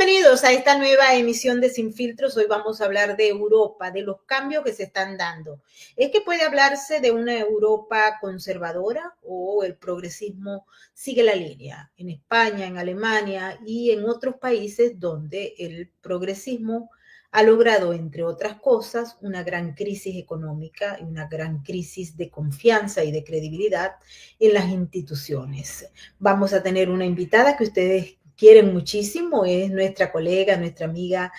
Bienvenidos a esta nueva emisión de Sin Filtros. Hoy vamos a hablar de Europa, de los cambios que se están dando. ¿Es que puede hablarse de una Europa conservadora o el progresismo sigue la línea? En España, en Alemania y en otros países donde el progresismo ha logrado, entre otras cosas, una gran crisis económica y una gran crisis de confianza y de credibilidad en las instituciones. Vamos a tener una invitada que ustedes quieren muchísimo, es nuestra colega, nuestra amiga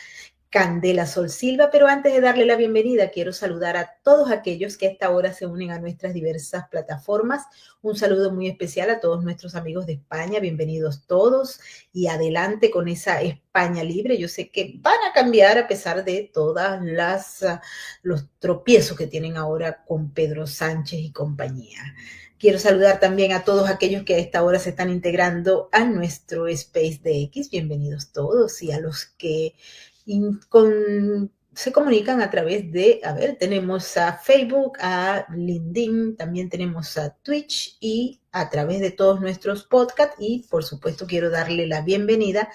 Candela Sol Silva, pero antes de darle la bienvenida, quiero saludar a todos aquellos que a esta hora se unen a nuestras diversas plataformas. Un saludo muy especial a todos nuestros amigos de España, bienvenidos todos y adelante con esa España libre. Yo sé que van a cambiar a pesar de todas los tropiezos que tienen ahora con Pedro Sánchez y compañía. Quiero saludar también a todos aquellos que a esta hora se están integrando a nuestro Space DX. Bienvenidos todos y a los que se comunican a través de, tenemos a Facebook, a LinkedIn, también tenemos a Twitch y a través de todos nuestros podcasts. Y por supuesto quiero darle la bienvenida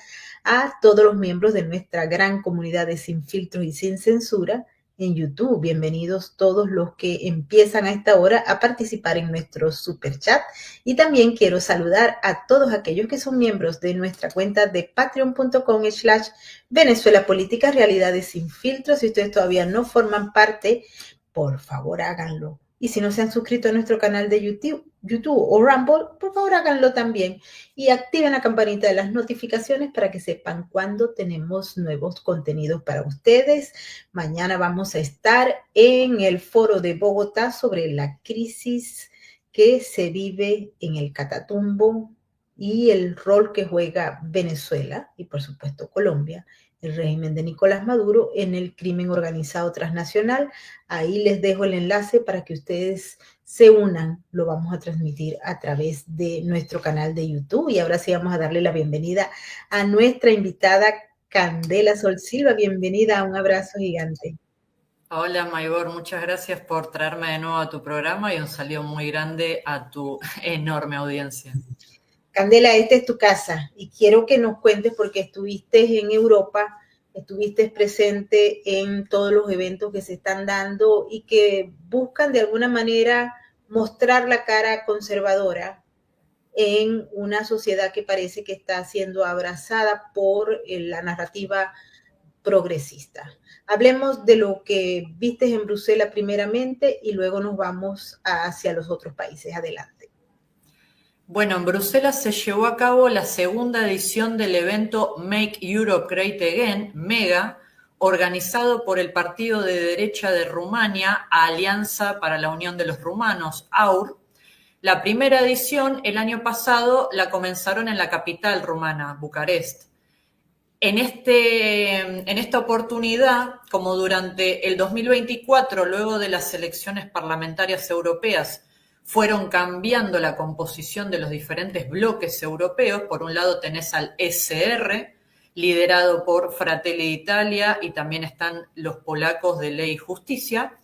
a todos los miembros de nuestra gran comunidad de Sin Filtros y Sin Censura en YouTube. Bienvenidos todos los que empiezan a esta hora a participar en nuestro super chat. Y también quiero saludar a todos aquellos que son miembros de nuestra cuenta de patreon.com/Venezuela Política Realidades Sin Filtros. Si ustedes todavía no forman parte, por favor háganlo. Y si no se han suscrito a nuestro canal de YouTube o Rumble, por favor háganlo también. Y activen la campanita de las notificaciones para que sepan cuando tenemos nuevos contenidos para ustedes. Mañana vamos a estar en el foro de Bogotá sobre la crisis que se vive en el Catatumbo y el rol que juega Venezuela y por supuesto Colombia, el régimen de Nicolás Maduro en el crimen organizado transnacional. Ahí les dejo el enlace para que ustedes se unan. Lo vamos a transmitir a través de nuestro canal de YouTube. Y ahora sí vamos a darle la bienvenida a nuestra invitada Candela Sol Silva. Bienvenida, un abrazo gigante. Hola Maybor, muchas gracias por traerme de nuevo a tu programa y un saludo muy grande a tu enorme audiencia. Candela, esta es tu casa y quiero que nos cuentes porque estuviste en Europa, estuviste presente en todos los eventos que se están dando y que buscan de alguna manera mostrar la cara conservadora en una sociedad que parece que está siendo abrazada por la narrativa progresista. Hablemos de lo que viste en Bruselas primeramente y luego nos vamos hacia los otros países. Adelante. Bueno, en Bruselas se llevó a cabo la segunda edición del evento Make Europe Great Again, MEGA, organizado por el partido de derecha de Rumania, Alianza para la Unión de los Rumanos, AUR. La primera edición, el año pasado, la comenzaron en la capital rumana, Bucarest. En esta oportunidad, como durante el 2024, luego de las elecciones parlamentarias europeas, fueron cambiando la composición de los diferentes bloques europeos. Por un lado tenés al ECR, liderado por Fratelli d'Italia, y también están los polacos de Ley y Justicia.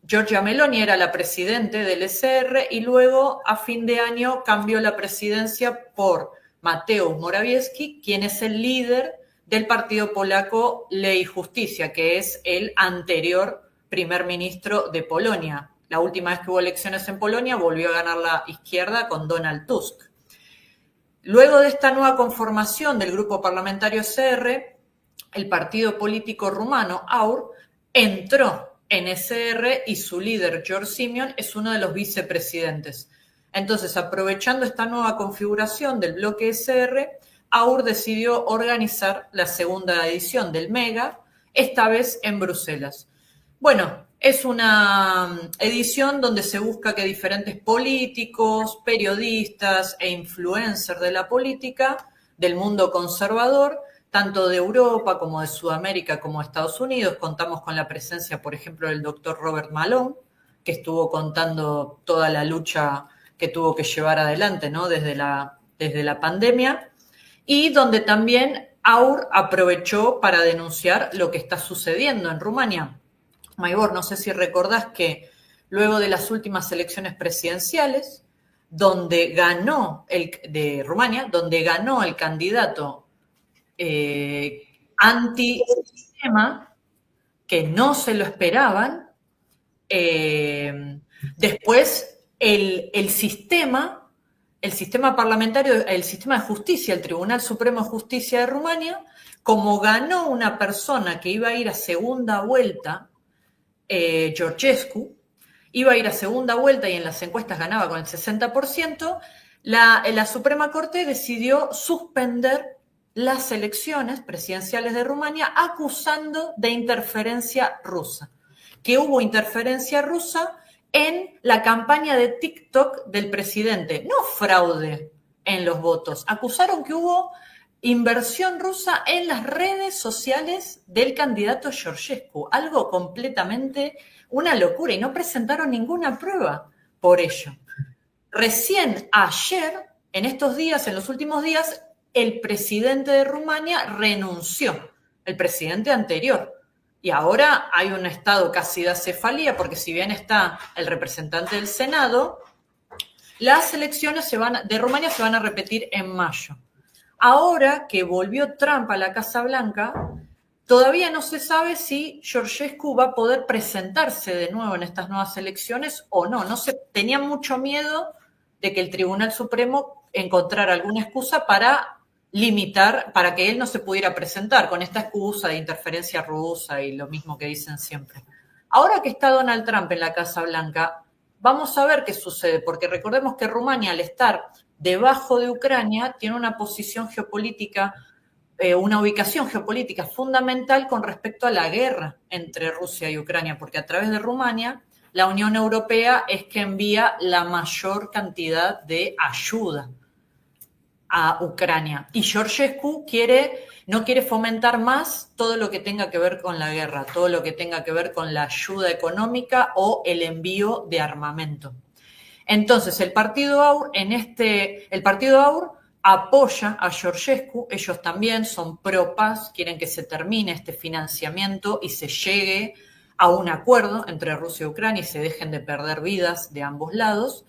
Giorgia Meloni era la presidente del ECR y luego, a fin de año, cambió la presidencia por Mateusz Morawiecki, quien es el líder del partido polaco Ley y Justicia, que es el anterior primer ministro de Polonia. La última vez que hubo elecciones en Polonia volvió a ganar la izquierda con Donald Tusk. Luego de esta nueva conformación del grupo parlamentario ECR, el partido político rumano AUR entró en ECR y su líder, George Simeon, es uno de los vicepresidentes. Entonces, aprovechando esta nueva configuración del bloque ECR, AUR decidió organizar la segunda edición del MEGA, esta vez en Bruselas. Bueno, es una edición donde se busca que diferentes políticos, periodistas e influencers de la política, del mundo conservador, tanto de Europa como de Sudamérica como de Estados Unidos, contamos con la presencia, por ejemplo, del doctor Robert Malone, que estuvo contando toda la lucha que tuvo que llevar adelante, ¿no? desde la pandemia, y donde también AUR aprovechó para denunciar lo que está sucediendo en Rumania. Maybor, no sé si recordás que luego de las últimas elecciones presidenciales, de Rumania, donde ganó el candidato antisistema que no se lo esperaban. Después, el sistema parlamentario, el sistema de justicia, el Tribunal Supremo de Justicia de Rumania, como ganó una persona que iba a ir a segunda vuelta, Georgescu, iba a ir a segunda vuelta y en las encuestas ganaba con el 60%, la Suprema Corte decidió suspender las elecciones presidenciales de Rumania acusando de interferencia rusa, que hubo interferencia rusa en la campaña de TikTok del presidente, no fraude en los votos. Acusaron que hubo inversión rusa en las redes sociales del candidato Georgescu, algo completamente una locura, y no presentaron ninguna prueba por ello. Recién ayer, en estos días, en los últimos días, el presidente de Rumania renunció, el presidente anterior. Y ahora hay un estado casi de acefalía, porque si bien está el representante del Senado, las elecciones de Rumania se van a repetir en mayo. Ahora que volvió Trump a la Casa Blanca, todavía no se sabe si Georgescu va a poder presentarse de nuevo en estas nuevas elecciones o no. Tenía mucho miedo de que el Tribunal Supremo encontrara alguna excusa para limitar, para que él no se pudiera presentar con esta excusa de interferencia rusa y lo mismo que dicen siempre. Ahora que está Donald Trump en la Casa Blanca, vamos a ver qué sucede, porque recordemos que Rumania, al estar debajo de Ucrania, tiene una posición geopolítica, una ubicación geopolítica fundamental con respecto a la guerra entre Rusia y Ucrania, porque a través de Rumania, la Unión Europea es que envía la mayor cantidad de ayuda a Ucrania. Y Georgescu no quiere fomentar más todo lo que tenga que ver con la guerra, todo lo que tenga que ver con la ayuda económica o el envío de armamento. Entonces, el partido AUR apoya a Georgescu, ellos también son pro-paz, quieren que se termine este financiamiento y se llegue a un acuerdo entre Rusia y Ucrania y se dejen de perder vidas de ambos lados.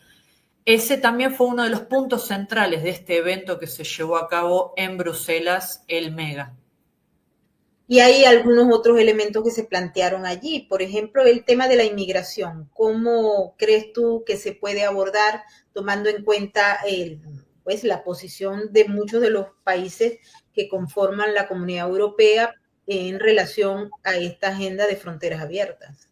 Ese también fue uno de los puntos centrales de este evento que se llevó a cabo en Bruselas, el MEGA. Y hay algunos otros elementos que se plantearon allí, por ejemplo, el tema de la inmigración. ¿Cómo crees tú que se puede abordar tomando en cuenta la posición de muchos de los países que conforman la Comunidad Europea en relación a esta agenda de fronteras abiertas?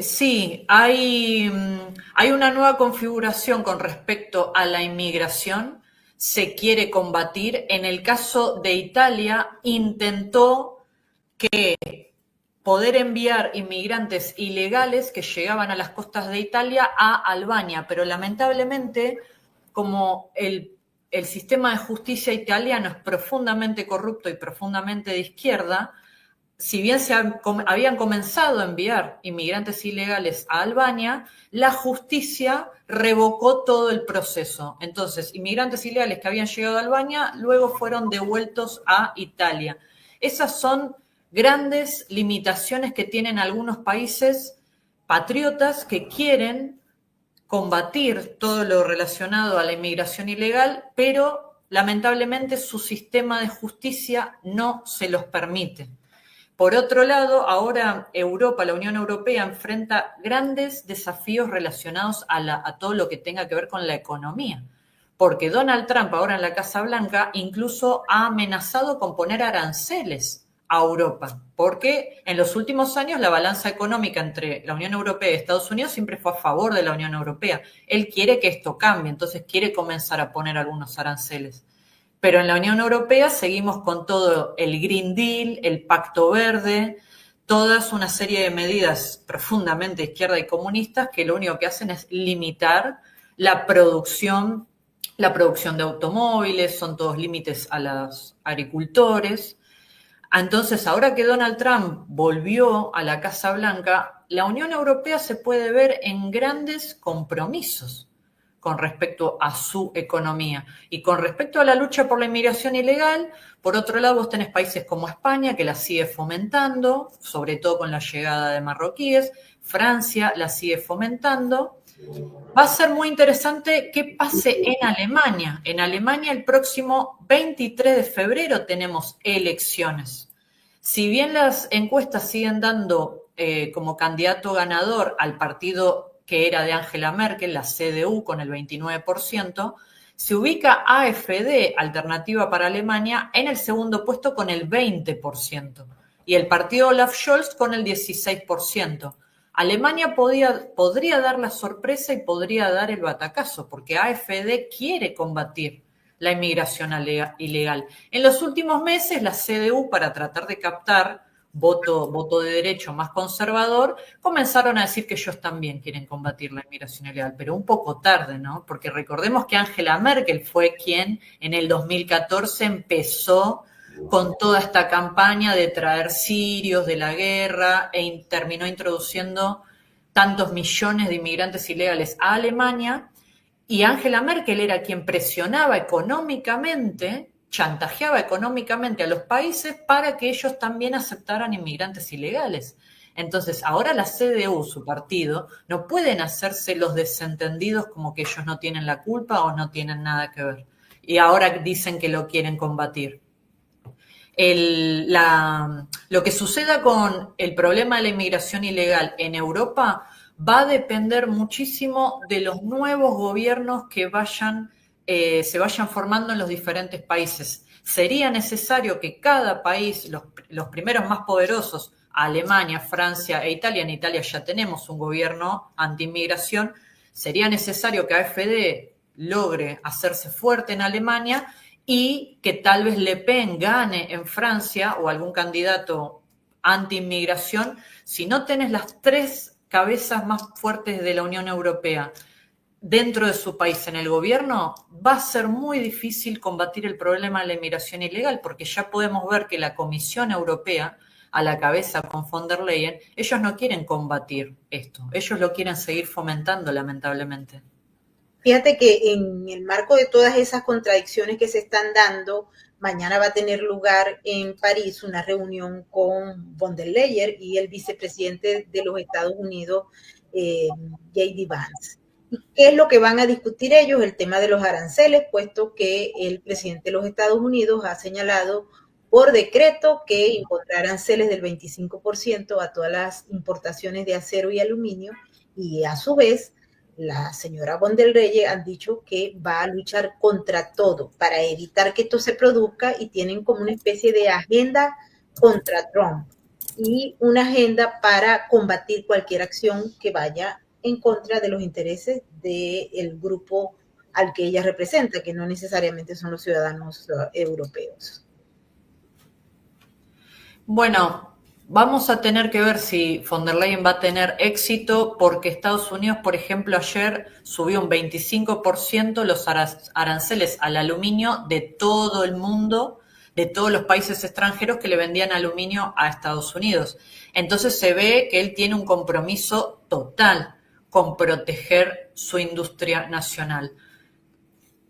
Sí, hay una nueva configuración con respecto a la inmigración. Se quiere combatir. En el caso de Italia, intentó que poder enviar inmigrantes ilegales que llegaban a las costas de Italia a Albania, pero lamentablemente, como el sistema de justicia italiano es profundamente corrupto y profundamente de izquierda, si bien habían comenzado a enviar inmigrantes ilegales a Albania, la justicia revocó todo el proceso. Entonces, inmigrantes ilegales que habían llegado a Albania luego fueron devueltos a Italia. Esas son grandes limitaciones que tienen algunos países patriotas que quieren combatir todo lo relacionado a la inmigración ilegal, pero lamentablemente su sistema de justicia no se los permite. Por otro lado, ahora la Unión Europea enfrenta grandes desafíos relacionados a todo lo que tenga que ver con la economía, porque Donald Trump ahora en la Casa Blanca incluso ha amenazado con poner aranceles a Europa, porque en los últimos años la balanza económica entre la Unión Europea y Estados Unidos siempre fue a favor de la Unión Europea. Él quiere que esto cambie, entonces quiere comenzar a poner algunos aranceles. Pero en la Unión Europea seguimos con todo el Green Deal, el Pacto Verde, todas una serie de medidas profundamente de izquierda y comunistas que lo único que hacen es limitar la producción de automóviles, son todos límites a los agricultores. Entonces, ahora que Donald Trump volvió a la Casa Blanca, la Unión Europea se puede ver en grandes compromisos con respecto a su economía. Y con respecto a la lucha por la inmigración ilegal, por otro lado, vos tenés países como España, que la sigue fomentando, sobre todo con la llegada de marroquíes, Francia la sigue fomentando, Va a ser muy interesante qué pase en Alemania. En Alemania el próximo 23 de febrero tenemos elecciones. Si bien las encuestas siguen dando como candidato ganador al partido que era de Angela Merkel, la CDU, con el 29%, se ubica AfD, Alternativa para Alemania, en el segundo puesto con el 20%, y el partido Olaf Scholz con el 16%. Alemania podría dar la sorpresa y podría dar el batacazo, porque AfD quiere combatir la inmigración ilegal. En los últimos meses, la CDU, para tratar de captar voto de derecho más conservador, comenzaron a decir que ellos también quieren combatir la inmigración ilegal, pero un poco tarde, ¿no? Porque recordemos que Angela Merkel fue quien en el 2014 empezó con toda esta campaña de traer sirios de la guerra terminó introduciendo tantos millones de inmigrantes ilegales a Alemania, y Angela Merkel era quien presionaba económicamente, chantajeaba económicamente a los países para que ellos también aceptaran inmigrantes ilegales. Entonces, ahora la CDU, su partido, no pueden hacerse los desentendidos como que ellos no tienen la culpa o no tienen nada que ver. Y ahora dicen que lo quieren combatir. Lo que suceda con el problema de la inmigración ilegal en Europa va a depender muchísimo de los nuevos gobiernos que se vayan formando en los diferentes países. Sería necesario que cada país, los primeros más poderosos, Alemania, Francia e Italia, en Italia ya tenemos un gobierno anti-inmigración, sería necesario que AfD logre hacerse fuerte en Alemania y que tal vez Le Pen gane en Francia o algún candidato anti-inmigración. Si no tenés las tres cabezas más fuertes de la Unión Europea dentro de su país en el gobierno, va a ser muy difícil combatir el problema de la inmigración ilegal, porque ya podemos ver que la Comisión Europea, a la cabeza con von der Leyen, ellos no quieren combatir esto, ellos lo quieren seguir fomentando, lamentablemente. Fíjate que en el marco de todas esas contradicciones que se están dando, mañana va a tener lugar en París una reunión con von der Leyen y el vicepresidente de los Estados Unidos, J.D. Vance. ¿Y qué es lo que van a discutir ellos? El tema de los aranceles, puesto que el presidente de los Estados Unidos ha señalado por decreto que impondrá aranceles del 25% a todas las importaciones de acero y aluminio, y a su vez la señora von der Leyen han dicho que va a luchar contra todo para evitar que esto se produzca, y tienen como una especie de agenda contra Trump y una agenda para combatir cualquier acción que vaya en contra de los intereses del grupo al que ella representa, que no necesariamente son los ciudadanos europeos. Bueno, vamos a tener que ver si von der Leyen va a tener éxito, porque Estados Unidos, por ejemplo, ayer subió un 25% los aranceles al aluminio de todo el mundo, de todos los países extranjeros que le vendían aluminio a Estados Unidos. Entonces se ve que él tiene un compromiso total con proteger su industria nacional.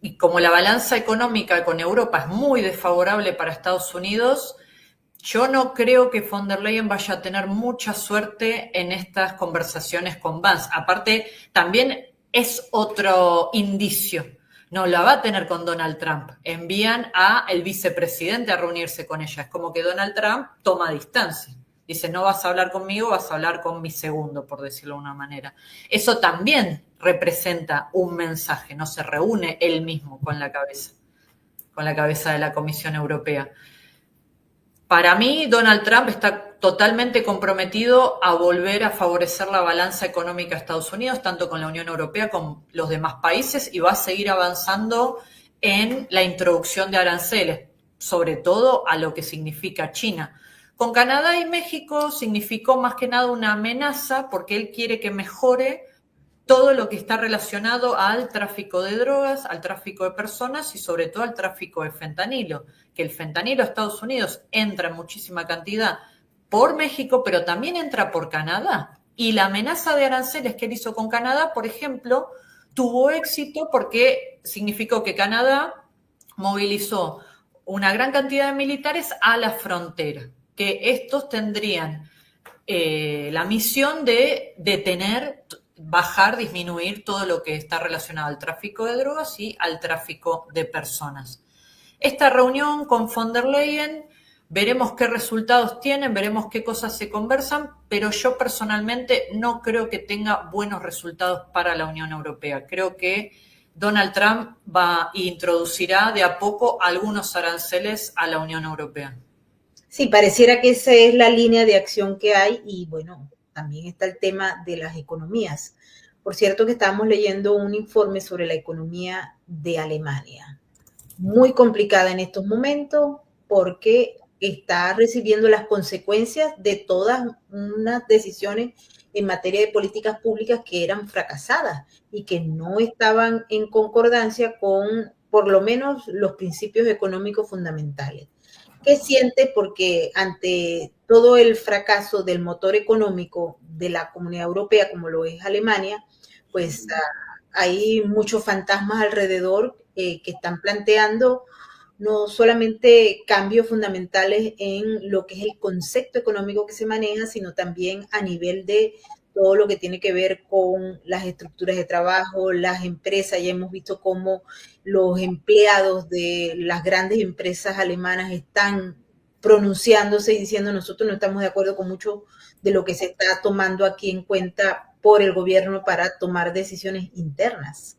Y como la balanza económica con Europa es muy desfavorable para Estados Unidos, yo no creo que von der Leyen vaya a tener mucha suerte en estas conversaciones con Vance. Aparte, también es otro indicio. No la va a tener con Donald Trump. Envían a el vicepresidente a reunirse con ella. Es como que Donald Trump toma distancia. Dice, no vas a hablar conmigo, vas a hablar con mi segundo, por decirlo de una manera. Eso también representa un mensaje. No se reúne él mismo con la cabeza de la Comisión Europea. Para mí, Donald Trump está totalmente comprometido a volver a favorecer la balanza económica de Estados Unidos, tanto con la Unión Europea como con los demás países, y va a seguir avanzando en la introducción de aranceles, sobre todo a lo que significa China. Con Canadá y México significó más que nada una amenaza, porque él quiere que mejore todo lo que está relacionado al tráfico de drogas, al tráfico de personas y sobre todo al tráfico de fentanilo, que el fentanilo a Estados Unidos entra en muchísima cantidad por México, pero también entra por Canadá. Y la amenaza de aranceles que él hizo con Canadá, por ejemplo, tuvo éxito porque significó que Canadá movilizó una gran cantidad de militares a la frontera, que estos tendrían la misión de detener bajar, disminuir todo lo que está relacionado al tráfico de drogas y al tráfico de personas. Esta reunión con von der Leyen, veremos qué resultados tienen, veremos qué cosas se conversan, pero yo personalmente no creo que tenga buenos resultados para la Unión Europea. Creo que Donald Trump introducirá de a poco algunos aranceles a la Unión Europea. Sí, pareciera que esa es la línea de acción que hay y bueno, también está el tema de las economías. Por cierto que estábamos leyendo un informe sobre la economía de Alemania, muy complicada en estos momentos porque está recibiendo las consecuencias de todas unas decisiones en materia de políticas públicas que eran fracasadas y que no estaban en concordancia con por lo menos los principios económicos fundamentales. ¿Qué siente? Porque ante todo el fracaso del motor económico de la Comunidad Europea, como lo es Alemania, pues hay muchos fantasmas alrededor que están planteando no solamente cambios fundamentales en lo que es el concepto económico que se maneja, sino también a nivel de todo lo que tiene que ver con las estructuras de trabajo, las empresas. Ya hemos visto cómo los empleados de las grandes empresas alemanas están pronunciándose y diciendo nosotros no estamos de acuerdo con mucho de lo que se está tomando aquí en cuenta por el gobierno para tomar decisiones internas.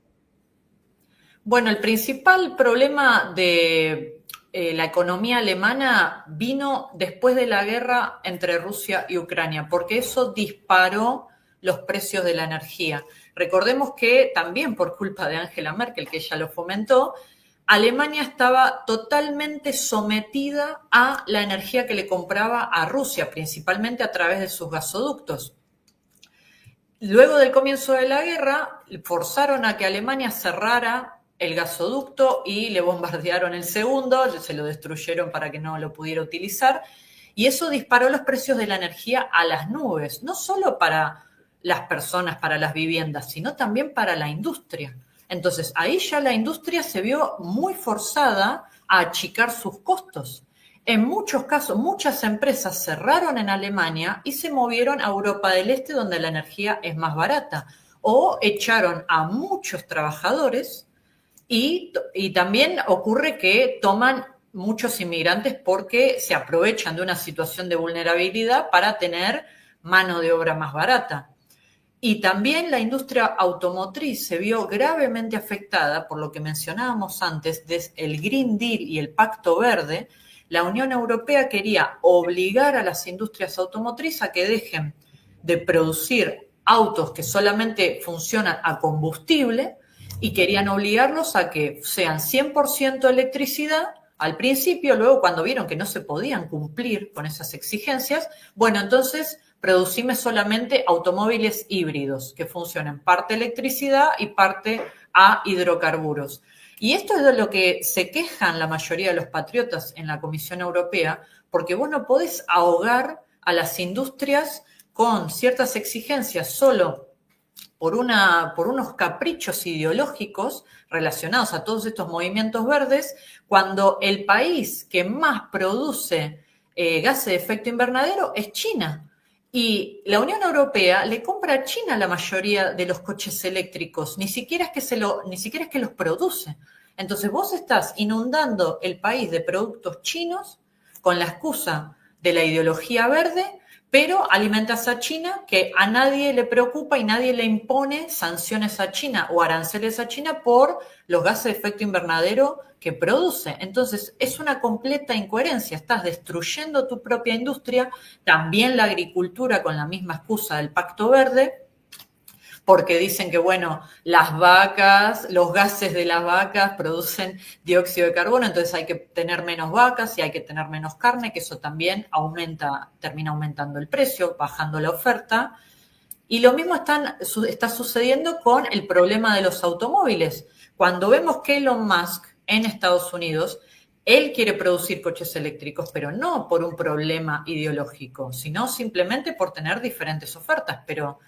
Bueno, el principal problema de la economía alemana vino después de la guerra entre Rusia y Ucrania, porque eso disparó los precios de la energía. Recordemos que también por culpa de Angela Merkel, que ella lo fomentó, Alemania estaba totalmente sometida a la energía que le compraba a Rusia, principalmente a través de sus gasoductos. Luego del comienzo de la guerra, forzaron a que Alemania cerrara el gasoducto y le bombardearon el segundo, se lo destruyeron para que no lo pudiera utilizar, y eso disparó los precios de la energía a las nubes, no solo para las personas, para las viviendas, sino también para la industria. Entonces, ahí ya la industria se vio muy forzada a achicar sus costos. En muchos casos, muchas empresas cerraron en Alemania y se movieron a Europa del Este, donde la energía es más barata, o echaron a muchos trabajadores y también ocurre que toman muchos inmigrantes porque se aprovechan de una situación de vulnerabilidad para tener mano de obra más barata. Y también la industria automotriz se vio gravemente afectada por lo que mencionábamos antes, desde el Green Deal y el Pacto Verde. La Unión Europea quería obligar a las industrias automotrices a que dejen de producir autos que solamente funcionan a combustible y querían obligarlos a que sean 100% electricidad al principio. Luego, cuando vieron que no se podían cumplir con esas exigencias, bueno, entonces producime solamente automóviles híbridos que funcionen parte electricidad y parte a hidrocarburos. Y esto es de lo que se quejan la mayoría de los patriotas en la Comisión Europea, porque vos no podés ahogar a las industrias con ciertas exigencias solo por unos caprichos ideológicos relacionados a todos estos movimientos verdes, cuando el país que más produce gases de efecto invernadero es China. Y la Unión Europea le compra a China la mayoría de los coches eléctricos, ni siquiera es que los produce. Entonces vos estás inundando el país de productos chinos con la excusa de la ideología verde, pero alimentas a China, que a nadie le preocupa y nadie le impone sanciones a China o aranceles a China por los gases de efecto invernadero que produce. Entonces, es una completa incoherencia. Estás destruyendo tu propia industria, también la agricultura con la misma excusa del Pacto Verde, porque dicen que, bueno, las vacas, los gases de las vacas producen dióxido de carbono, entonces hay que tener menos vacas y hay que tener menos carne, que eso también termina aumentando el precio, bajando la oferta. Y lo mismo está sucediendo con el problema de los automóviles. Cuando vemos que Elon Musk en Estados Unidos, él quiere producir coches eléctricos, pero no por un problema ideológico, sino simplemente por tener diferentes ofertas. Pero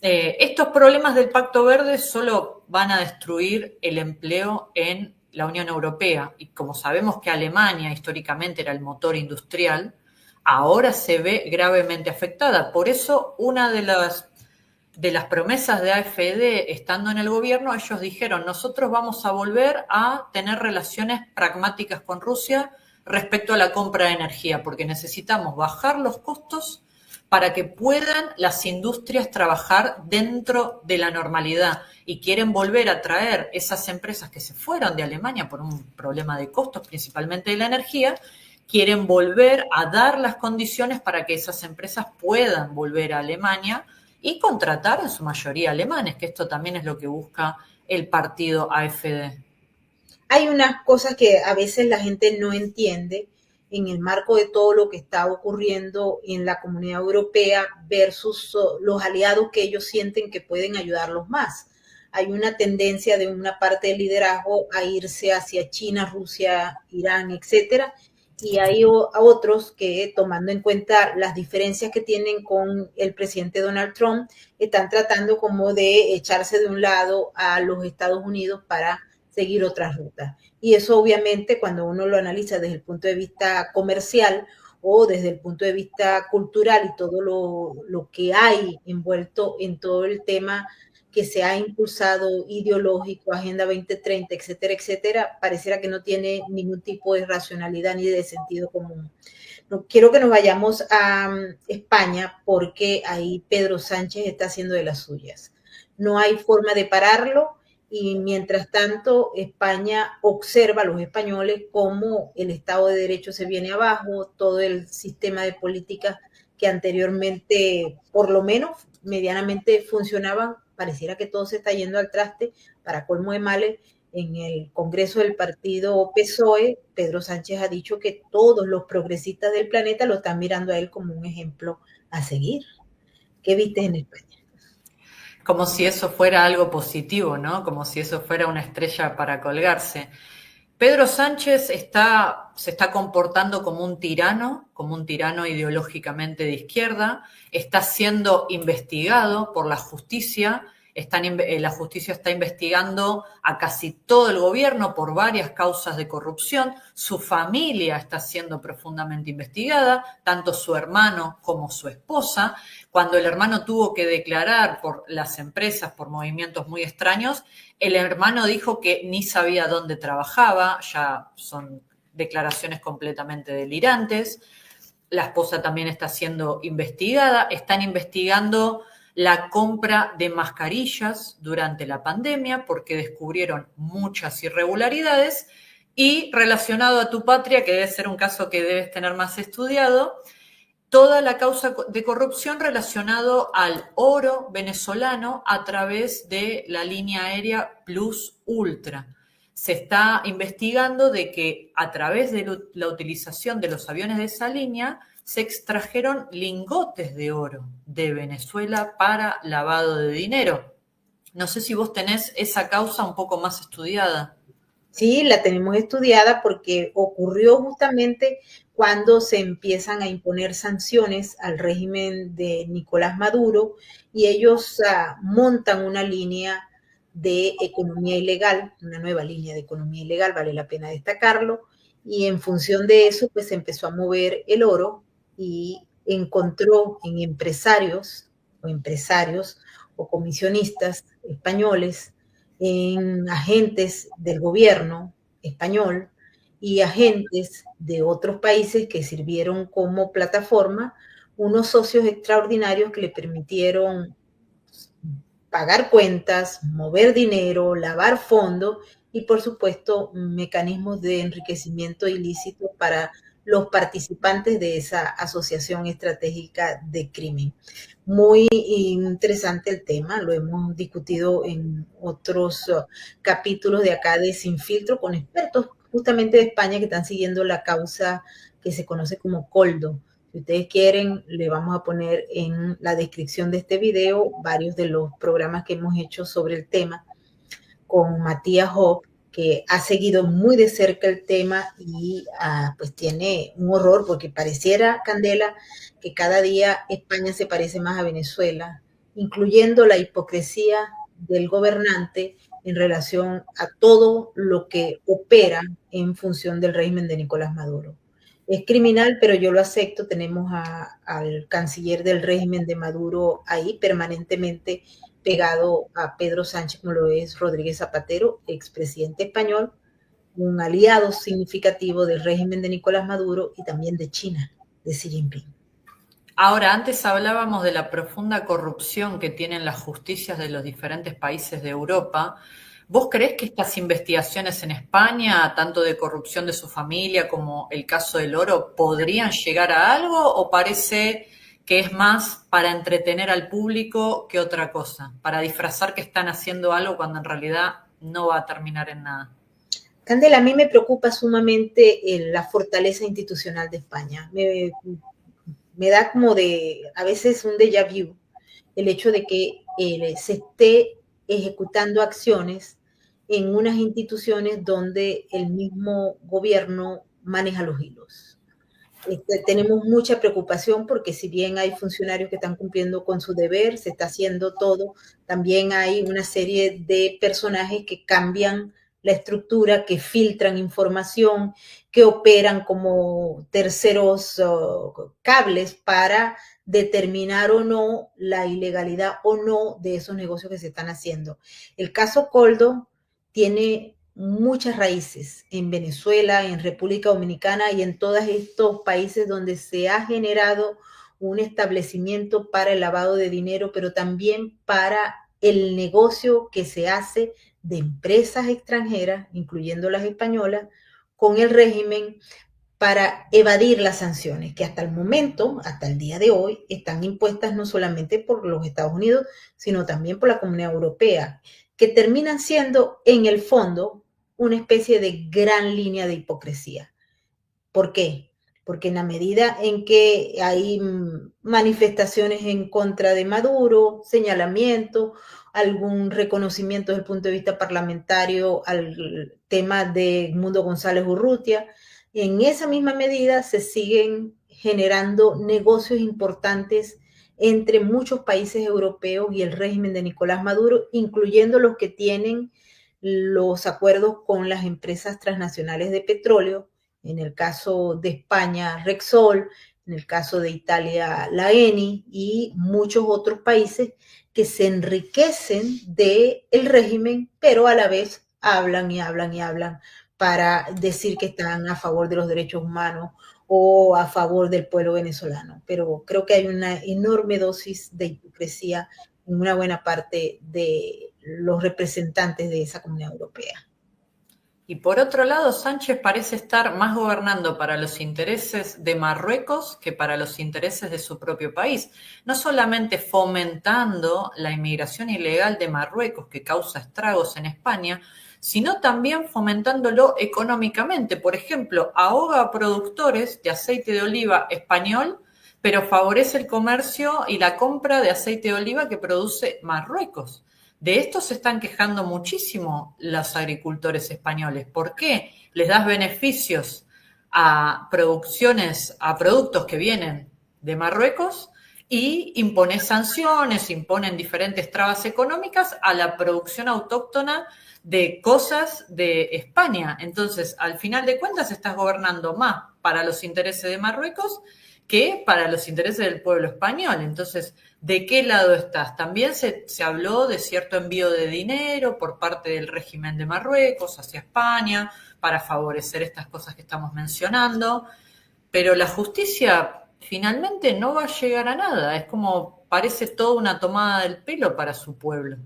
estos problemas del Pacto Verde solo van a destruir el empleo en la Unión Europea. Y como sabemos que Alemania históricamente era el motor industrial, ahora se ve gravemente afectada. Por eso, una de las de las promesas de AfD estando en el gobierno, ellos dijeron, nosotros vamos a volver a tener relaciones pragmáticas con Rusia respecto a la compra de energía, porque necesitamos bajar los costos para que puedan las industrias trabajar dentro de la normalidad, y quieren volver a traer esas empresas que se fueron de Alemania por un problema de costos, principalmente de la energía, quieren volver a dar las condiciones para que esas empresas puedan volver a Alemania y contratar en su mayoría alemanes, que esto también es lo que busca el partido AfD. Hay unas cosas que a veces la gente no entiende en el marco de todo lo que está ocurriendo en la Comunidad Europea versus los aliados que ellos sienten que pueden ayudarlos más. Hay una tendencia de una parte del liderazgo a irse hacia China, Rusia, Irán, etcétera, y hay otros que, tomando en cuenta las diferencias que tienen con el presidente Donald Trump, están tratando como de echarse de un lado a los Estados Unidos para seguir otras rutas. Y eso obviamente cuando uno lo analiza desde el punto de vista comercial o desde el punto de vista cultural y todo lo que hay envuelto en todo el tema que se ha impulsado ideológico, Agenda 2030, etcétera, etcétera, pareciera que no tiene ningún tipo de racionalidad ni de sentido común. No quiero que nos vayamos a España porque ahí Pedro Sánchez está haciendo de las suyas. No hay forma de pararlo y mientras tanto España observa a los españoles cómo el Estado de Derecho se viene abajo, todo el sistema de políticas que anteriormente por lo menos medianamente funcionaban, pareciera que todo se está yendo al traste. Para colmo de males, en el Congreso del partido PSOE, Pedro Sánchez ha dicho que todos los progresistas del planeta lo están mirando a él como un ejemplo a seguir. ¿Qué viste en España? Como si eso fuera algo positivo, ¿no? Como si eso fuera una estrella para colgarse. Pedro Sánchez se está comportando como un tirano ideológicamente de izquierda, está siendo investigado por la justicia, la justicia está investigando a casi todo el gobierno por varias causas de corrupción, su familia está siendo profundamente investigada, tanto su hermano como su esposa. Cuando el hermano tuvo que declarar por las empresas por movimientos muy extraños, el hermano dijo que ni sabía dónde trabajaba, ya son declaraciones completamente delirantes. La esposa también está siendo investigada, están investigando la compra de mascarillas durante la pandemia porque descubrieron muchas irregularidades. Y relacionado a tu patria, que debe ser un caso que debes tener más estudiado, toda la causa de corrupción relacionado al oro venezolano a través de la línea aérea Plus Ultra. Se está investigando de que a través de la utilización de los aviones de esa línea se extrajeron lingotes de oro de Venezuela para lavado de dinero. No sé si vos tenés esa causa un poco más estudiada. Sí, la tenemos estudiada porque ocurrió justamente cuando se empiezan a imponer sanciones al régimen de Nicolás Maduro y ellos montan una línea de economía ilegal, una nueva línea de economía ilegal, vale la pena destacarlo, y en función de eso pues se empezó a mover el oro y encontró en empresarios o comisionistas españoles, en agentes del gobierno español y agentes de otros países que sirvieron como plataforma, unos socios extraordinarios que le permitieron pagar cuentas, mover dinero, lavar fondos y por supuesto mecanismos de enriquecimiento ilícito para los participantes de esa asociación estratégica de crimen. Muy interesante el tema, lo hemos discutido en otros capítulos de acá de Sin Filtro con expertos justamente de España que están siguiendo la causa que se conoce como Coldo. Si ustedes quieren, le vamos a poner en la descripción de este video varios de los programas que hemos hecho sobre el tema con Matías Hopp, que ha seguido muy de cerca el tema y pues tiene un horror porque pareciera, Candela, que cada día España se parece más a Venezuela, incluyendo la hipocresía del gobernante en relación a todo lo que opera en función del régimen de Nicolás Maduro. Es criminal, pero yo lo acepto. Tenemos al canciller del régimen de Maduro ahí permanentemente pegado a Pedro Sánchez, como lo es Rodríguez Zapatero, expresidente español, un aliado significativo del régimen de Nicolás Maduro y también de China, de Xi Jinping. Ahora, antes hablábamos de la profunda corrupción que tienen las justicias de los diferentes países de Europa. ¿Vos creés que estas investigaciones en España, tanto de corrupción de su familia como el caso del oro, podrían llegar a algo o parece que es más para entretener al público que otra cosa, para disfrazar que están haciendo algo cuando en realidad no va a terminar en nada? Candela, a mí me preocupa sumamente la fortaleza institucional de España. Me da como a veces un déjà vu el hecho de que se esté ejecutando acciones en unas instituciones donde el mismo gobierno maneja los hilos. Tenemos mucha preocupación porque si bien hay funcionarios que están cumpliendo con su deber, se está haciendo todo, también hay una serie de personajes que cambian la estructura, que filtran información, que operan como terceros cables para determinar o no la ilegalidad o no de esos negocios que se están haciendo. El caso Coldo tiene muchas raíces en Venezuela, en República Dominicana y en todos estos países donde se ha generado un establecimiento para el lavado de dinero, pero también para el negocio que se hace de empresas extranjeras, incluyendo las españolas, con el régimen para evadir las sanciones que hasta el momento, hasta el día de hoy, están impuestas no solamente por los Estados Unidos, sino también por la Comunidad Europea, que terminan siendo en el fondo una especie de gran línea de hipocresía. ¿Por qué? Porque en la medida en que hay manifestaciones en contra de Maduro, señalamiento, algún reconocimiento desde el punto de vista parlamentario al tema de Edmundo González Urrutia, en esa misma medida se siguen generando negocios importantes entre muchos países europeos y el régimen de Nicolás Maduro, incluyendo los que tienen los acuerdos con las empresas transnacionales de petróleo, en el caso de España, Repsol, en el caso de Italia, la Eni y muchos otros países que se enriquecen del régimen, pero a la vez hablan y hablan y hablan para decir que están a favor de los derechos humanos o a favor del pueblo venezolano. Pero creo que hay una enorme dosis de hipocresía en una buena parte de los representantes de esa Comunidad Europea. Y por otro lado, Sánchez parece estar más gobernando para los intereses de Marruecos que para los intereses de su propio país. No solamente fomentando la inmigración ilegal de Marruecos, que causa estragos en España, sino también fomentándolo económicamente. Por ejemplo, ahoga a productores de aceite de oliva español, pero favorece el comercio y la compra de aceite de oliva que produce Marruecos. De esto se están quejando muchísimo los agricultores españoles. ¿Por qué? Les das beneficios a producciones, a productos que vienen de Marruecos y impones sanciones, imponen diferentes trabas económicas a la producción autóctona de cosas de España. Entonces, al final de cuentas, estás gobernando más para los intereses de Marruecos que para los intereses del pueblo español. Entonces, ¿de qué lado estás? También se habló de cierto envío de dinero por parte del régimen de Marruecos hacia España para favorecer estas cosas que estamos mencionando, pero la justicia finalmente no va a llegar a nada. Es como parece toda una tomada del pelo para su pueblo.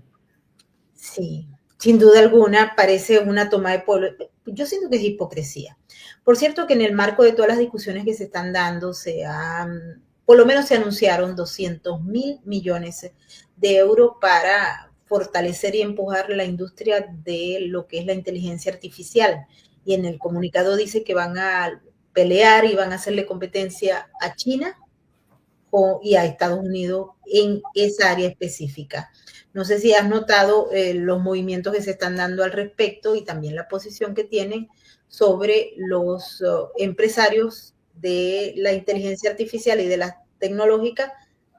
Sí, sin duda alguna parece una toma de pueblo. Yo siento que es hipocresía. Por cierto que en el marco de todas las discusiones que se están dando, por lo menos se anunciaron 200.000 millones de euros para fortalecer y empujar la industria de lo que es la inteligencia artificial. Y en el comunicado dice que van a pelear y van a hacerle competencia a China y a Estados Unidos en esa área específica. No sé si has notado los movimientos que se están dando al respecto y también la posición que tienen sobre los empresarios de la inteligencia artificial y de la tecnológica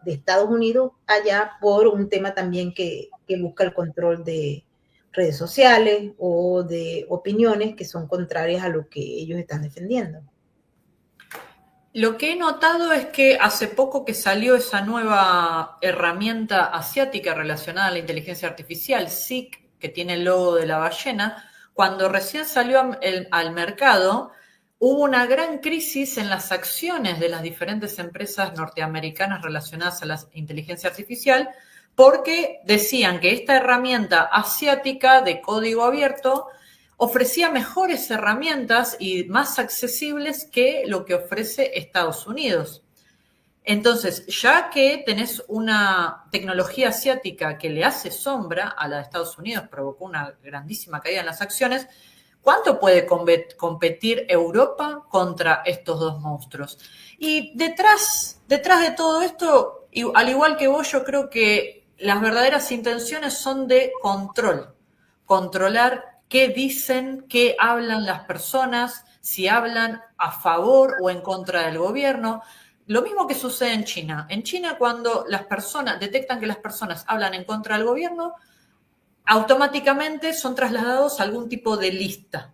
de Estados Unidos allá por un tema también que busca el control de redes sociales o de opiniones que son contrarias a lo que ellos están defendiendo. Lo que he notado es que hace poco que salió esa nueva herramienta que hace poco que salió esa nueva herramienta asiática relacionada a la inteligencia artificial, SIC, que tiene el logo de la ballena, cuando recién salió al mercado, hubo una gran crisis en las acciones de las diferentes empresas norteamericanas relacionadas a la inteligencia artificial, porque decían que esta herramienta asiática de código abierto ofrecía mejores herramientas y más accesibles que lo que ofrece Estados Unidos. Entonces, ya que tenés una tecnología asiática que le hace sombra a la de Estados Unidos, provocó una grandísima caída en las acciones, ¿cuánto puede competir Europa contra estos dos monstruos? Y detrás de todo esto, al igual que vos, yo creo que las verdaderas intenciones son de controlar qué dicen, qué hablan las personas, si hablan a favor o en contra del gobierno. Lo mismo que sucede en China. En China, cuando las personas detectan que las personas hablan en contra del gobierno, automáticamente son trasladados a algún tipo de lista.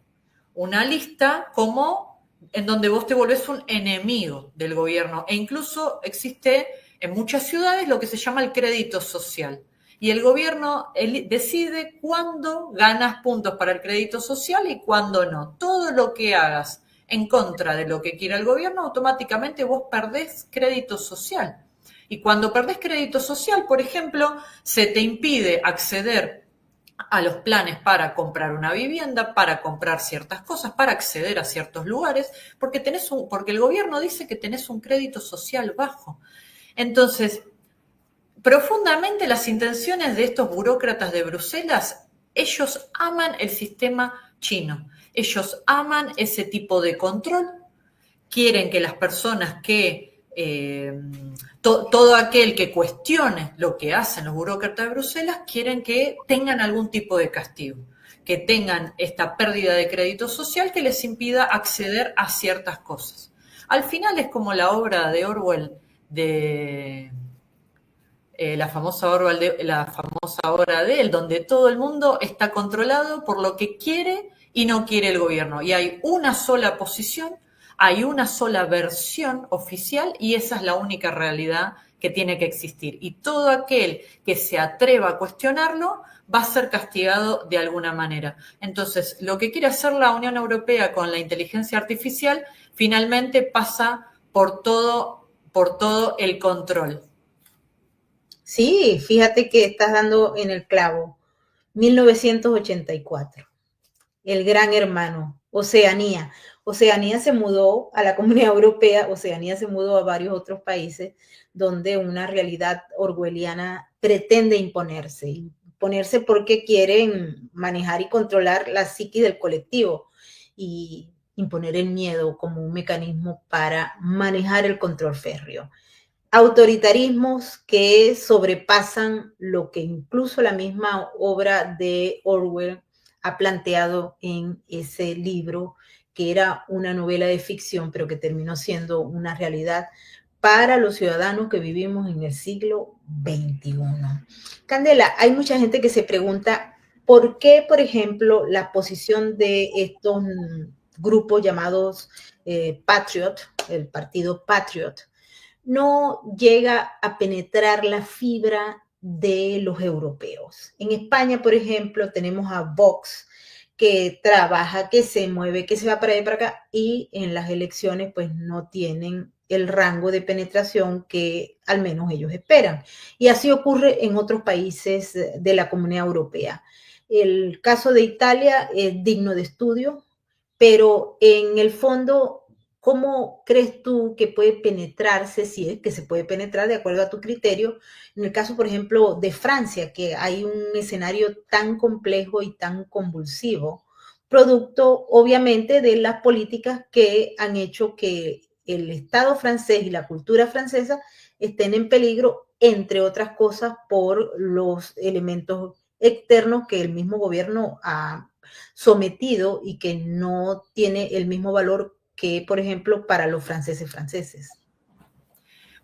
Una lista como en donde vos te volvés un enemigo del gobierno. E incluso existe en muchas ciudades lo que se llama el crédito social. Y el gobierno decide cuándo ganas puntos para el crédito social y cuándo no. Todo lo que hagas en contra de lo que quiera el gobierno, automáticamente vos perdés crédito social. Y cuando perdés crédito social, por ejemplo, se te impide acceder a los planes para comprar una vivienda, para comprar ciertas cosas, para acceder a ciertos lugares, porque porque el gobierno dice que tenés un crédito social bajo. Entonces, profundamente las intenciones de estos burócratas de Bruselas, ellos aman el sistema chino, ellos aman ese tipo de control, quieren que las personas todo aquel que cuestione lo que hacen los burócratas de Bruselas, quieren que tengan algún tipo de castigo, que tengan esta pérdida de crédito social que les impida acceder a ciertas cosas. Al final es como la obra de Orwell de la famosa obra de él, donde todo el mundo está controlado por lo que quiere y no quiere el gobierno. Y hay una sola posición, hay una sola versión oficial y esa es la única realidad que tiene que existir. Y todo aquel que se atreva a cuestionarlo va a ser castigado de alguna manera. Entonces, lo que quiere hacer la Unión Europea con la inteligencia artificial finalmente pasa por todo el control. Sí, fíjate que estás dando en el clavo. 1984, el gran hermano, Oceanía. Oceanía se mudó a la Comunidad Europea, Oceanía se mudó a varios otros países donde una realidad orwelliana pretende imponerse porque quieren manejar y controlar la psiquis del colectivo y imponer el miedo como un mecanismo para manejar el control férreo. Autoritarismos que sobrepasan lo que incluso la misma obra de Orwell ha planteado en ese libro, que era una novela de ficción, pero que terminó siendo una realidad para los ciudadanos que vivimos en el siglo XXI. Candela, hay mucha gente que se pregunta por qué, por ejemplo, la posición de estos grupos llamados Patriot, el partido Patriot, no llega a penetrar la fibra de los europeos. En España, por ejemplo, tenemos a Vox, que trabaja, que se mueve, que se va para allá y para acá, y en las elecciones pues no tienen el rango de penetración que al menos ellos esperan. Y así ocurre en otros países de la Comunidad Europea. El caso de Italia es digno de estudio, pero en el fondo, ¿cómo crees tú que puede penetrarse, si es que se puede penetrar de acuerdo a tu criterio? En el caso, por ejemplo, de Francia, que hay un escenario tan complejo y tan convulsivo, producto obviamente de las políticas que han hecho que el Estado francés y la cultura francesa estén en peligro, entre otras cosas, por los elementos externos que el mismo gobierno ha sometido y que no tiene el mismo valor que, por ejemplo, para los franceses.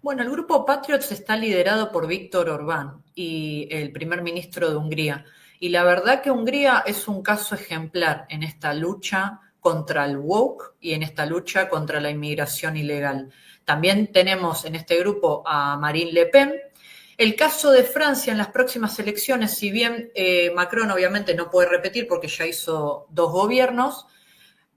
Bueno, el grupo Patriots está liderado por Víctor Orbán, y el primer ministro de Hungría. Y la verdad que Hungría es un caso ejemplar en esta lucha contra el woke y en esta lucha contra la inmigración ilegal. También tenemos en este grupo a Marine Le Pen. El caso de Francia en las próximas elecciones, si bien Macron obviamente no puede repetir porque ya hizo 2 gobiernos,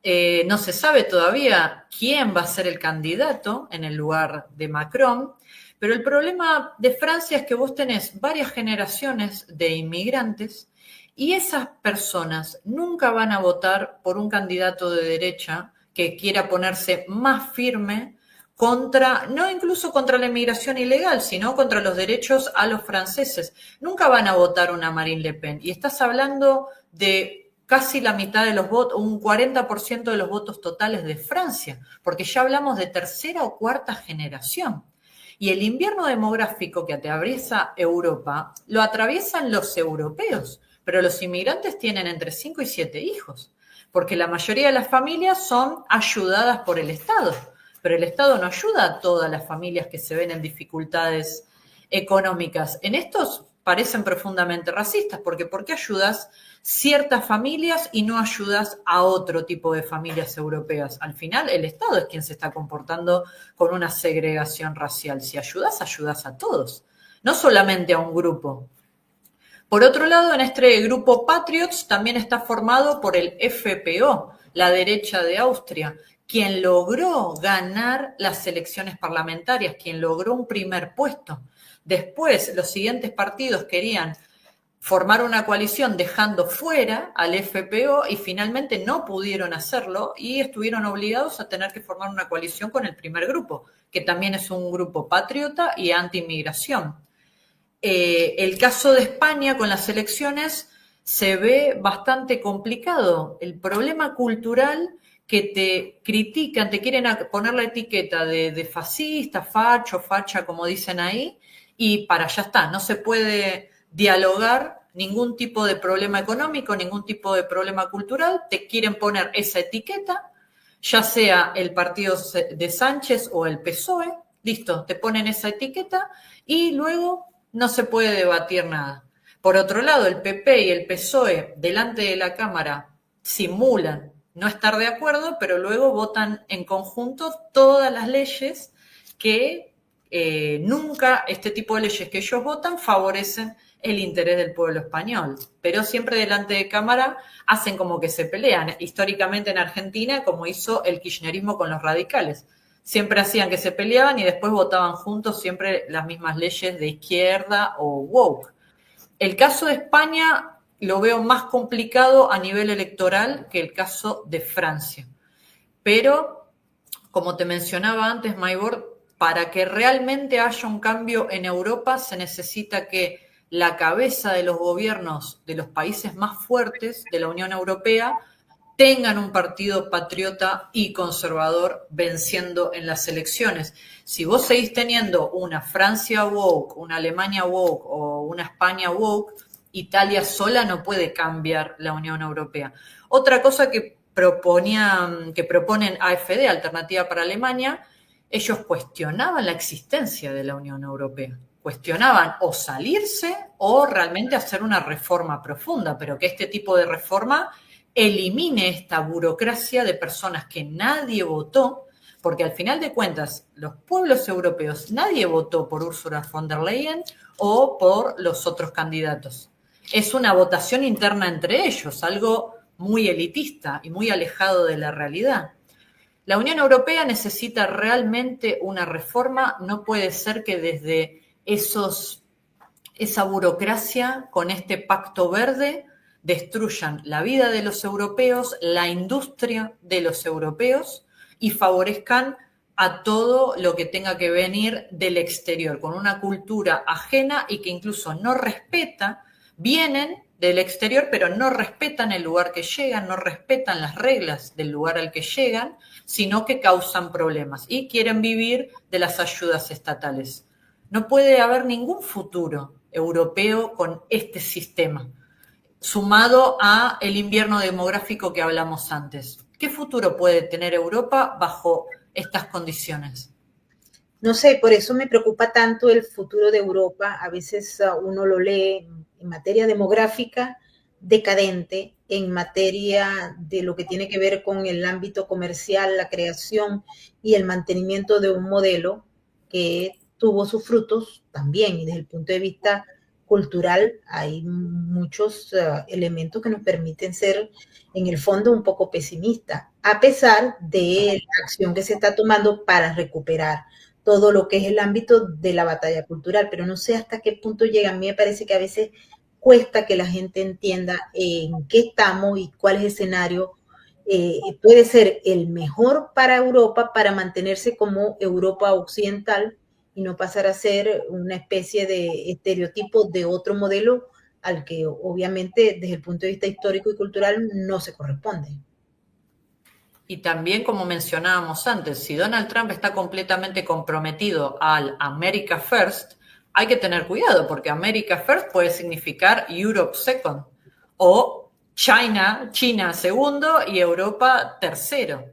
no se sabe todavía quién va a ser el candidato en el lugar de Macron, pero el problema de Francia es que vos tenés varias generaciones de inmigrantes y esas personas nunca van a votar por un candidato de derecha que quiera ponerse más firme contra, no incluso contra la inmigración ilegal, sino contra los derechos a los franceses. Nunca van a votar una Marine Le Pen. Y estás hablando de casi la mitad de los votos, un 40% de los votos totales de Francia, porque ya hablamos de tercera o cuarta generación. Y el invierno demográfico que atraviesa Europa, lo atraviesan los europeos, pero los inmigrantes tienen entre 5 y 7 hijos, porque la mayoría de las familias son ayudadas por el Estado, pero el Estado no ayuda a todas las familias que se ven en dificultades económicas. En estos parecen profundamente racistas, porque ¿por qué ayudas ciertas familias y no ayudas a otro tipo de familias europeas? Al final el Estado es quien se está comportando con una segregación racial. Si ayudas, ayudas a todos, no solamente a un grupo. Por otro lado, en este grupo Patriots también está formado por el FPO, la derecha de Austria, quien logró ganar las elecciones parlamentarias, quien logró un primer puesto. Después, los siguientes partidos querían formar una coalición dejando fuera al FPO y finalmente no pudieron hacerlo y estuvieron obligados a tener que formar una coalición con el primer grupo, que también es un grupo patriota y anti-inmigración. El caso de España con las elecciones se ve bastante complicado. El problema cultural que te critican, te quieren poner la etiqueta de fascista, facho, facha, como dicen ahí, y para allá está, no se puede dialogar ningún tipo de problema económico, ningún tipo de problema cultural, te quieren poner esa etiqueta, ya sea el partido de Sánchez o el PSOE, listo, te ponen esa etiqueta y luego no se puede debatir nada. Por otro lado, el PP y el PSOE delante de la Cámara simulan no estar de acuerdo, pero luego votan en conjunto todas las leyes que nunca este tipo de leyes que ellos votan favorecen el interés del pueblo español, pero siempre delante de cámara hacen como que se pelean. Históricamente en Argentina, como hizo el kirchnerismo con los radicales, siempre hacían que se peleaban y después votaban juntos siempre las mismas leyes de izquierda o woke. El caso de España lo veo más complicado a nivel electoral que el caso de Francia. Pero, como te mencionaba antes, Maybor, para que realmente haya un cambio en Europa se necesita que la cabeza de los gobiernos de los países más fuertes de la Unión Europea tengan un partido patriota y conservador venciendo en las elecciones. Si vos seguís teniendo una Francia woke, una Alemania woke o una España woke, Italia sola no puede cambiar la Unión Europea. Otra cosa que proponen AfD, Alternativa para Alemania, ellos cuestionaban la existencia de la Unión Europea. Cuestionaban o salirse o realmente hacer una reforma profunda, pero que este tipo de reforma elimine esta burocracia de personas que nadie votó, porque al final de cuentas, los pueblos europeos, nadie votó por Ursula von der Leyen o por los otros candidatos. Es una votación interna entre ellos, algo muy elitista y muy alejado de la realidad. La Unión Europea necesita realmente una reforma, no puede ser que desde esa burocracia con este pacto verde destruyan la vida de los europeos, la industria de los europeos y favorezcan a todo lo que tenga que venir del exterior, con una cultura ajena y que incluso no respeta, vienen del exterior, pero no respetan el lugar que llegan, no respetan las reglas del lugar al que llegan, sino que causan problemas y quieren vivir de las ayudas estatales. No puede haber ningún futuro europeo con este sistema, sumado a el invierno demográfico que hablamos antes. ¿Qué futuro puede tener Europa bajo estas condiciones? No sé, por eso me preocupa tanto el futuro de Europa. A veces uno lo lee en materia demográfica decadente, en materia de lo que tiene que ver con el ámbito comercial, la creación y el mantenimiento de un modelo que tuvo sus frutos también, y desde el punto de vista cultural hay muchos elementos que nos permiten ser en el fondo un poco pesimistas, a pesar de la acción que se está tomando para recuperar todo lo que es el ámbito de la batalla cultural, pero no sé hasta qué punto llega. A mí me parece que a veces cuesta que la gente entienda en qué estamos y cuál es el escenario. Puede ser el mejor para Europa para mantenerse como Europa occidental y no pasar a ser una especie de estereotipo de otro modelo al que obviamente desde el punto de vista histórico y cultural no se corresponde. Y también, como mencionábamos antes, si Donald Trump está completamente comprometido al America First, hay que tener cuidado, porque America First puede significar Europe Second, o China segundo y Europa tercero,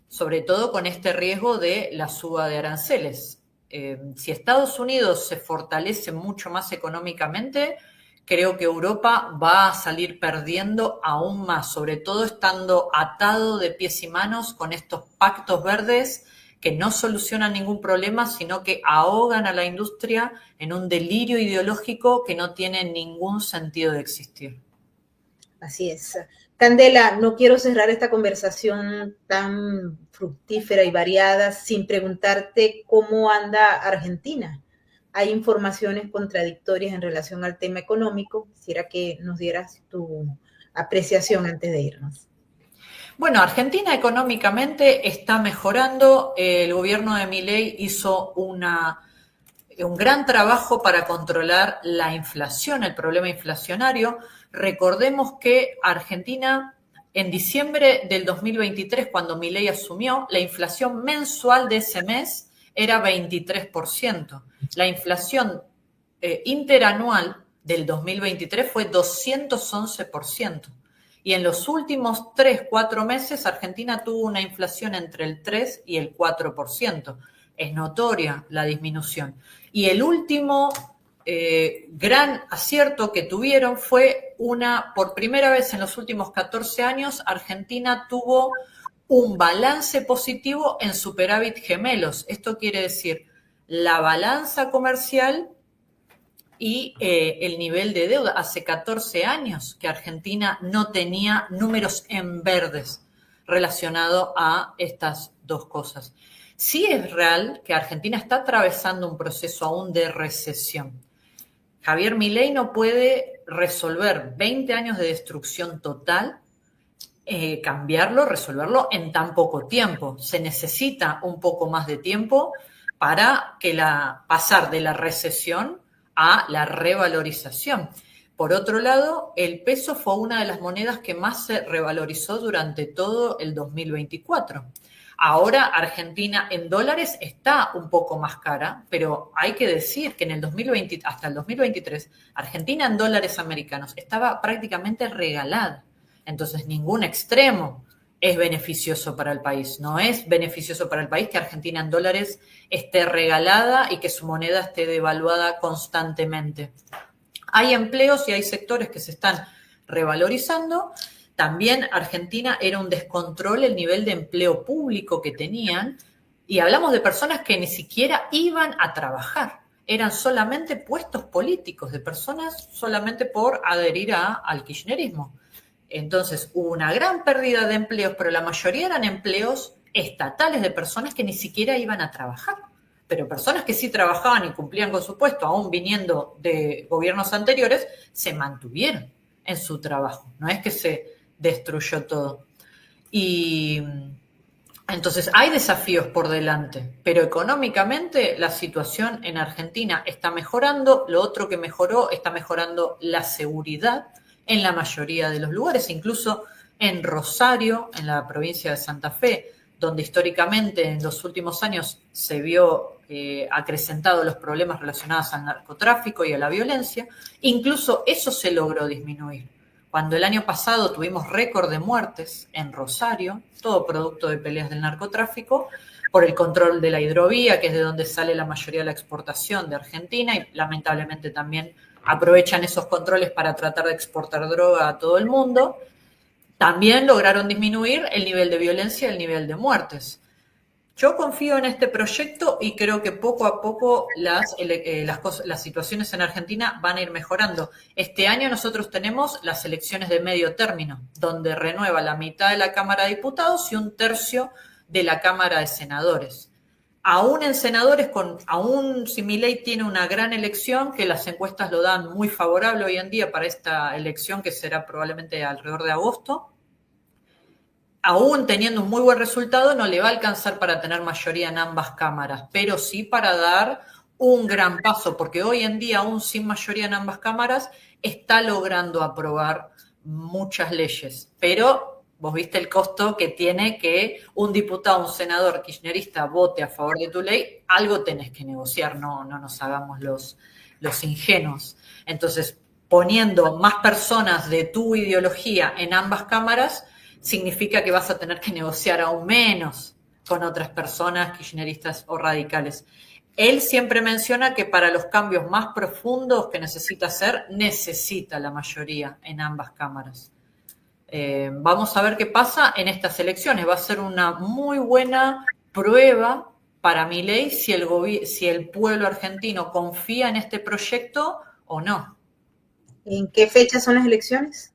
sobre todo con este riesgo de la suba de aranceles. Si Estados Unidos se fortalece mucho más económicamente, creo que Europa va a salir perdiendo aún más, sobre todo estando atado de pies y manos con estos pactos verdes que no solucionan ningún problema, sino que ahogan a la industria en un delirio ideológico que no tiene ningún sentido de existir. Así es. Candela, no quiero cerrar esta conversación tan fructífera y variada sin preguntarte cómo anda Argentina. Hay informaciones contradictorias en relación al tema económico. Quisiera que nos dieras tu apreciación antes de irnos. Bueno, Argentina económicamente está mejorando. El gobierno de Milei hizo un gran trabajo para controlar la inflación, el problema inflacionario. Recordemos que Argentina, en diciembre del 2023, cuando Milei asumió, la inflación mensual de ese mes era 23%. La inflación interanual del 2023 fue 211%. Y en los últimos 3-4 meses, Argentina tuvo una inflación entre el 3 y el 4%. Es notoria la disminución. Y el último gran acierto que tuvieron fue por primera vez en los últimos 14 años, Argentina tuvo un balance positivo en superávit gemelos. Esto quiere decir la balanza comercial y el nivel de deuda. Hace 14 años que Argentina no tenía números en verdes relacionado a estas dos cosas. Sí es real que Argentina está atravesando un proceso aún de recesión. Javier Milei no puede resolver 20 años de destrucción total, cambiarlo, resolverlo en tan poco tiempo. Se necesita un poco más de tiempo para pasar de la recesión a la revalorización. Por otro lado, el peso fue una de las monedas que más se revalorizó durante todo el 2024. Ahora Argentina en dólares está un poco más cara, pero hay que decir que en el 2020, hasta el 2023, Argentina en dólares americanos estaba prácticamente regalada. Entonces, ningún extremo es beneficioso para el país. No es beneficioso para el país que Argentina en dólares esté regalada y que su moneda esté devaluada constantemente. Hay empleos y hay sectores que se están revalorizando. También Argentina era un descontrol el nivel de empleo público que tenían, y hablamos de personas que ni siquiera iban a trabajar. Eran solamente puestos políticos de personas solamente por adherir al kirchnerismo. Entonces hubo una gran pérdida de empleos, pero la mayoría eran empleos estatales de personas que ni siquiera iban a trabajar. Pero personas que sí trabajaban y cumplían con su puesto, aún viniendo de gobiernos anteriores, se mantuvieron en su trabajo. No es que se destruyó todo. Y entonces hay desafíos por delante, pero económicamente la situación en Argentina está mejorando. Lo otro que mejoró, está mejorando la seguridad en la mayoría de los lugares, incluso en Rosario, en la provincia de Santa Fe, donde históricamente en los últimos años se vio acrecentado los problemas relacionados al narcotráfico y a la violencia. Incluso eso se logró disminuir. Cuando el año pasado tuvimos récord de muertes en Rosario, todo producto de peleas del narcotráfico, por el control de la hidrovía, que es de donde sale la mayoría de la exportación de Argentina, y lamentablemente también aprovechan esos controles para tratar de exportar droga a todo el mundo. También lograron disminuir el nivel de violencia y el nivel de muertes. Yo confío en este proyecto y creo que poco a poco las situaciones en Argentina van a ir mejorando. Este año nosotros tenemos las elecciones de medio término, donde renueva la mitad de la Cámara de Diputados y un tercio de la Cámara de Senadores. Aún en senadores, aún si Milei tiene una gran elección, que las encuestas lo dan muy favorable hoy en día para esta elección que será probablemente alrededor de agosto, aún teniendo un muy buen resultado, no le va a alcanzar para tener mayoría en ambas cámaras, pero sí para dar un gran paso, porque hoy en día, aún sin mayoría en ambas cámaras, está logrando aprobar muchas leyes. Pero vos viste el costo que tiene que un diputado, un senador kirchnerista vote a favor de tu ley, algo tenés que negociar, no nos hagamos los ingenuos. Entonces, poniendo más personas de tu ideología en ambas cámaras, significa que vas a tener que negociar aún menos con otras personas kirchneristas o radicales. Él siempre menciona que para los cambios más profundos que necesita hacer, necesita la mayoría en ambas cámaras. Vamos a ver qué pasa en estas elecciones. Va a ser una muy buena prueba para Milei si el pueblo argentino confía en este proyecto o no. ¿En qué fecha son las elecciones?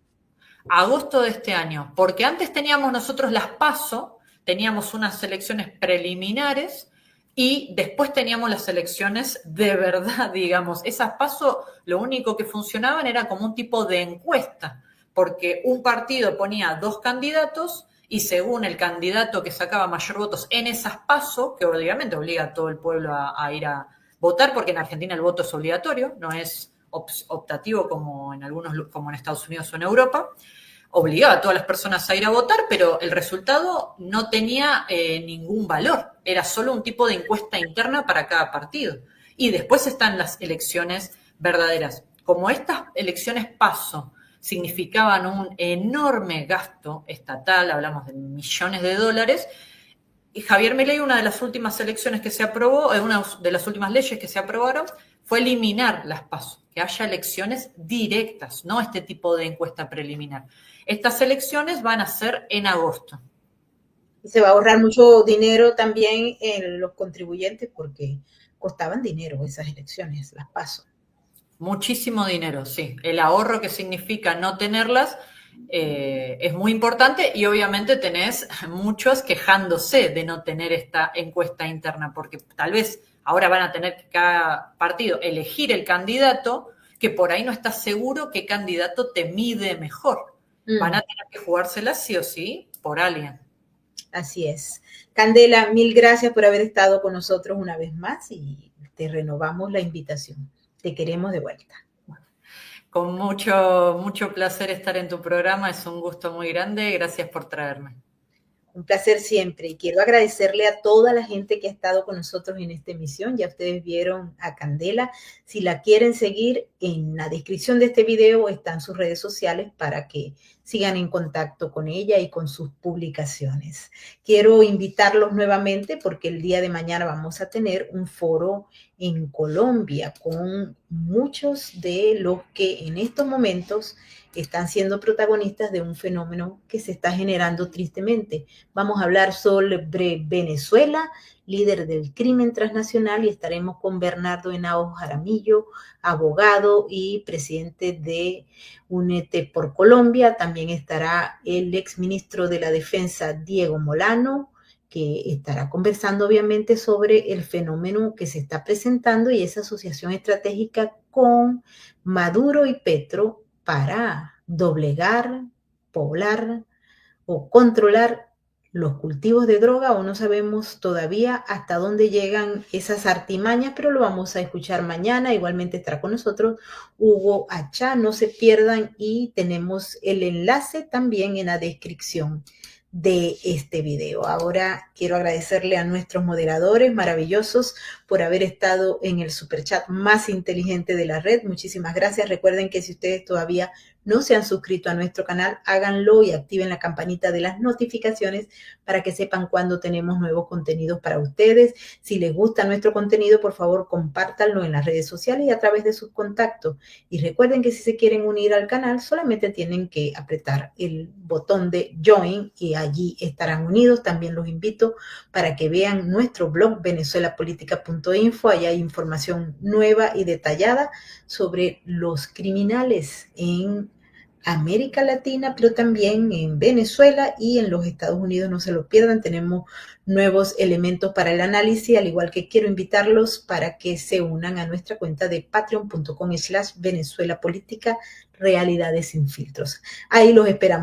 Agosto de este año, porque antes teníamos nosotros las PASO, teníamos unas elecciones preliminares y después teníamos las elecciones de verdad, digamos. Esas PASO lo único que funcionaban era como un tipo de encuesta, porque un partido ponía 2 candidatos y según el candidato que sacaba mayor votos en esas PASO, que obviamente obliga a todo el pueblo a ir a votar, porque en Argentina el voto es obligatorio, no es optativo como en Estados Unidos o en Europa, obligaba a todas las personas a ir a votar, pero el resultado no tenía ningún valor, era solo un tipo de encuesta interna para cada partido. Y después están las elecciones verdaderas. Como estas elecciones PASO significaban un enorme gasto estatal, hablamos de millones de dólares, y Javier Milei, una de las últimas elecciones que se aprobó, una de las últimas leyes que se aprobaron, fue eliminar las PASO, que haya elecciones directas, no este tipo de encuesta preliminar. Estas elecciones van a ser en agosto. Y se va a ahorrar mucho dinero también en los contribuyentes porque costaban dinero esas elecciones, las PASO. Muchísimo dinero, sí. El ahorro que significa no tenerlas es muy importante y obviamente tenés muchos quejándose de no tener esta encuesta interna, porque tal vez ahora van a tener que cada partido elegir el candidato que por ahí no está seguro qué candidato te mide mejor. Van a tener que jugársela sí o sí por alguien. Así es. Candela, mil gracias por haber estado con nosotros una vez más y te renovamos la invitación. Te queremos de vuelta. Con mucho placer estar en tu programa, es un gusto muy grande, gracias por traerme. Un placer siempre y quiero agradecerle a toda la gente que ha estado con nosotros en esta emisión. Ya ustedes vieron a Candela. Si la quieren seguir, en la descripción de este video están sus redes sociales para que sigan en contacto con ella y con sus publicaciones. Quiero invitarlos nuevamente porque el día de mañana vamos a tener un foro en Colombia con muchos de los que en estos momentos están siendo protagonistas de un fenómeno que se está generando tristemente. Vamos a hablar sobre Venezuela, líder del crimen transnacional, y estaremos con Bernardo Henao Jaramillo, abogado y presidente de Únete por Colombia. También estará el exministro de la Defensa, Diego Molano, que estará conversando obviamente sobre el fenómeno que se está presentando y esa asociación estratégica con Maduro y Petro para doblegar, poblar o controlar los cultivos de droga, o no sabemos todavía hasta dónde llegan esas artimañas, pero lo vamos a escuchar mañana. Igualmente estará con nosotros Hugo Achá, no se pierdan y tenemos el enlace también en la descripción de este video. Ahora quiero agradecerle a nuestros moderadores maravillosos por haber estado en el superchat más inteligente de la red. Muchísimas gracias. Recuerden que si ustedes todavía no se han suscrito a nuestro canal, háganlo y activen la campanita de las notificaciones para que sepan cuando tenemos nuevos contenidos para ustedes. Si les gusta nuestro contenido, por favor, compártanlo en las redes sociales y a través de sus contactos. Y recuerden que si se quieren unir al canal, solamente tienen que apretar el botón de Join y allí estarán unidos. También los invito para que vean nuestro blog venezuelapolitica.info. Allá hay información nueva y detallada sobre los criminales en América Latina, pero también en Venezuela y en los Estados Unidos. No se lo pierdan, tenemos nuevos elementos para el análisis, al igual que quiero invitarlos para que se unan a nuestra cuenta de patreon.com/Venezuela Política, Realidades sin Filtros. Ahí los esperamos.